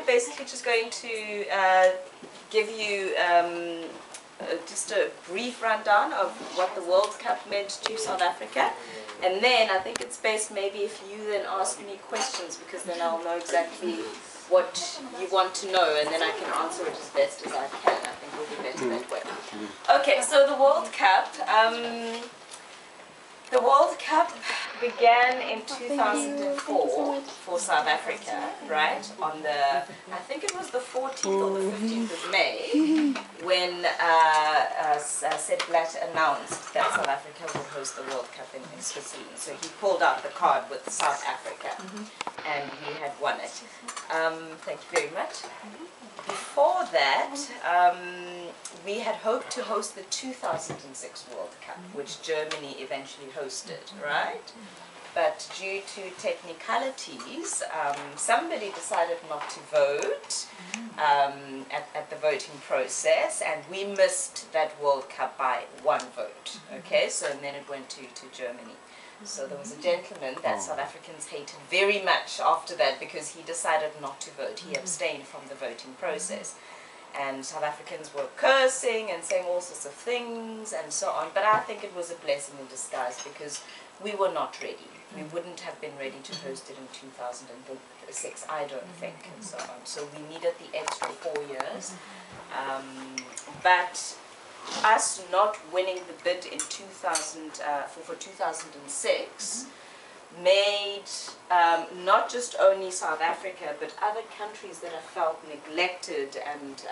basically just going to give you just a brief rundown of what the World Cup meant to South Africa. And then I think it's best maybe if you then ask me questions, because then I'll know exactly what you want to know, and then I can answer it as best as I can. I think we'll be better that way. Okay, so the World Cup. The World Cup began in 2004 for South Africa, right? On the, I think it was the 14th or the 15th of May, when Sepp Blatter announced that South Africa would host the World Cup in Switzerland. So he pulled out the card with South Africa, and we had won it. Thank you very much. Before that, we had hoped to host the 2006 World Cup, which Germany eventually hosted, right? But due to technicalities, somebody decided not to vote at the voting process, and we missed that World Cup by 1 vote, okay? So and then it went to Germany. So there was a gentleman that South Africans hated very much after that, because he decided not to vote. He abstained from the voting process. And South Africans were cursing and saying all sorts of things and so on. But I think it was a blessing in disguise, because we were not ready. We wouldn't have been ready to host it in 2006, I don't think, and so on. So we needed the extra 4 years. But us not winning the bid in 2006 made not just only South Africa, but other countries that have felt neglected and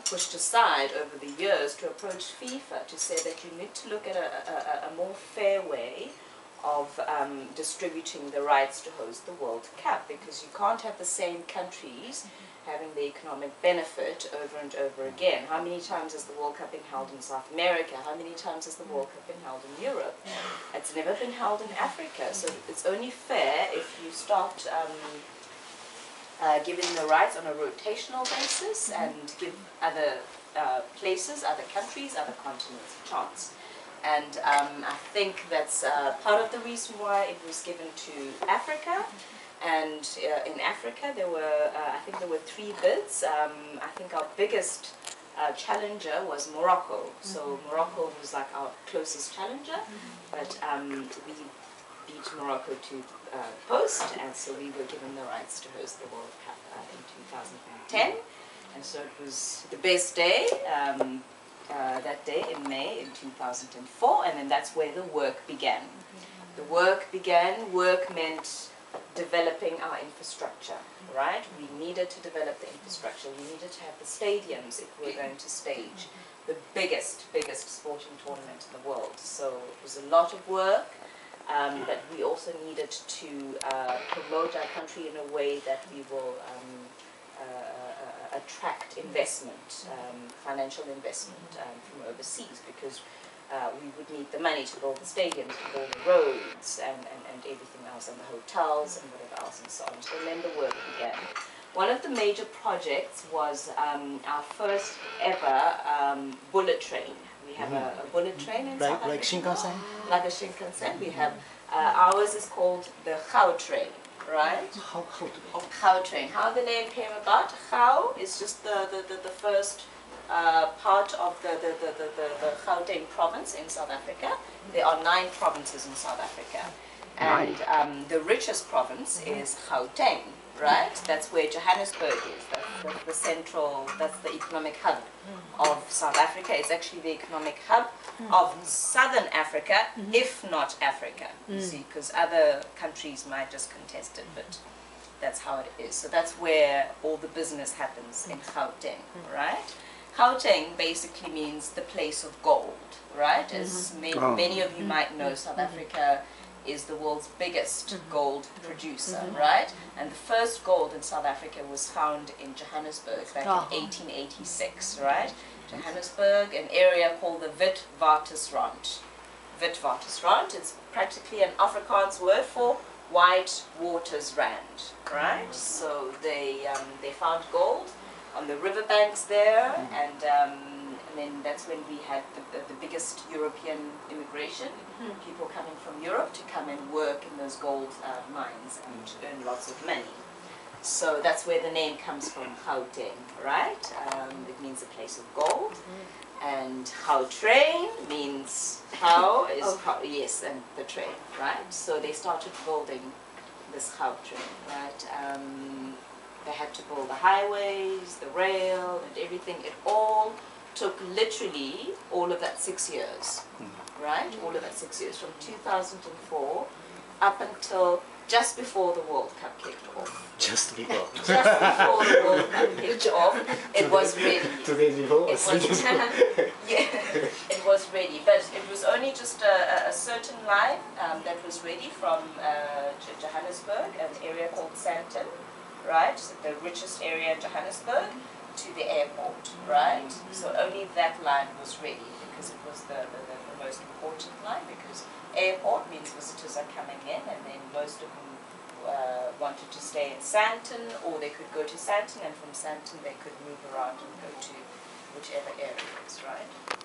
pushed aside over the years to approach FIFA to say that you need to look at a more fair way of distributing the rights to host the World Cup, because you can't have the same countries having the economic benefit over and over again. How many times has the World Cup been held in South America? How many times has the World Cup been held in Europe? It's never been held in Africa, so it's only fair if you start giving the rights on a rotational basis and give other places, other countries, other continents a chance. And I think that's part of the reason why it was given to Africa. And in Africa, there were, I think there were 3 bids. I think our biggest challenger was Morocco. So Morocco was like our closest challenger, but we beat Morocco to host, and so we were given the rights to host the World Cup in 2010. And so it was the best day, that day in May in 2004, and then that's where the work began. The work began, work meant developing our infrastructure, right? We needed to develop the infrastructure. We needed to have the stadiums if we were going to stage the biggest sporting tournament in the world. So it was a lot of work, but we also needed to promote our country in a way that we will attract investment, financial investment from overseas, because we would need the money to build the stadiums, to build the roads, and everything else, and the hotels, and whatever else, and so on. So then the work began. One of the major projects was our first ever bullet train. We have a bullet train in South Africa. Like Shinkansen? Like a Shinkansen. We have, ours is called the Gau train, right? Gau train. How the name came about? Gau is just the first part of the Gauteng province in South Africa. There are 9 provinces in South Africa, and the richest province is Gauteng, right? That's where Johannesburg is. That's the central, that's the economic hub of South Africa. It's actually the economic hub of Southern Africa, if not Africa, you see, because other countries might just contest it, but that's how it is. So that's where all the business happens, in Gauteng, right? Gauteng basically means the place of gold, right? As many of you might know, South Africa is the world's biggest gold producer, right? And the first gold in South Africa was found in Johannesburg back in 1886, right? Johannesburg, an area called the Witwatersrand. Witwatersrand, it's practically an Afrikaans word for white waters rand, right? So they found gold on the riverbanks there, and then that's when we had the biggest European immigration, people coming from Europe to come and work in those gold mines and earn lots of money. So that's where the name comes from, Gauteng, right? It means a place of gold. And Gautrain means how is yes, and the train, right? So they started building this Gautrain, right? They had to build the highways, the rail, and everything. It all took literally all of that 6 years, right? All of that 6 years, from 2004 up until just before the World Cup kicked off. Just before. Just before the World Cup kicked off, it was ready. 2 days before? It was, yeah, it was ready, but it was only just a certain line that was ready from Johannesburg, an area called Sandton, right? So the richest area in Johannesburg, to the airport, right? So only that line was ready because it was the most important line, because airport means visitors are coming in, and then most of them wanted to stay in Sandton, or they could go to Sandton, and from Sandton they could move around and go to whichever areas, right?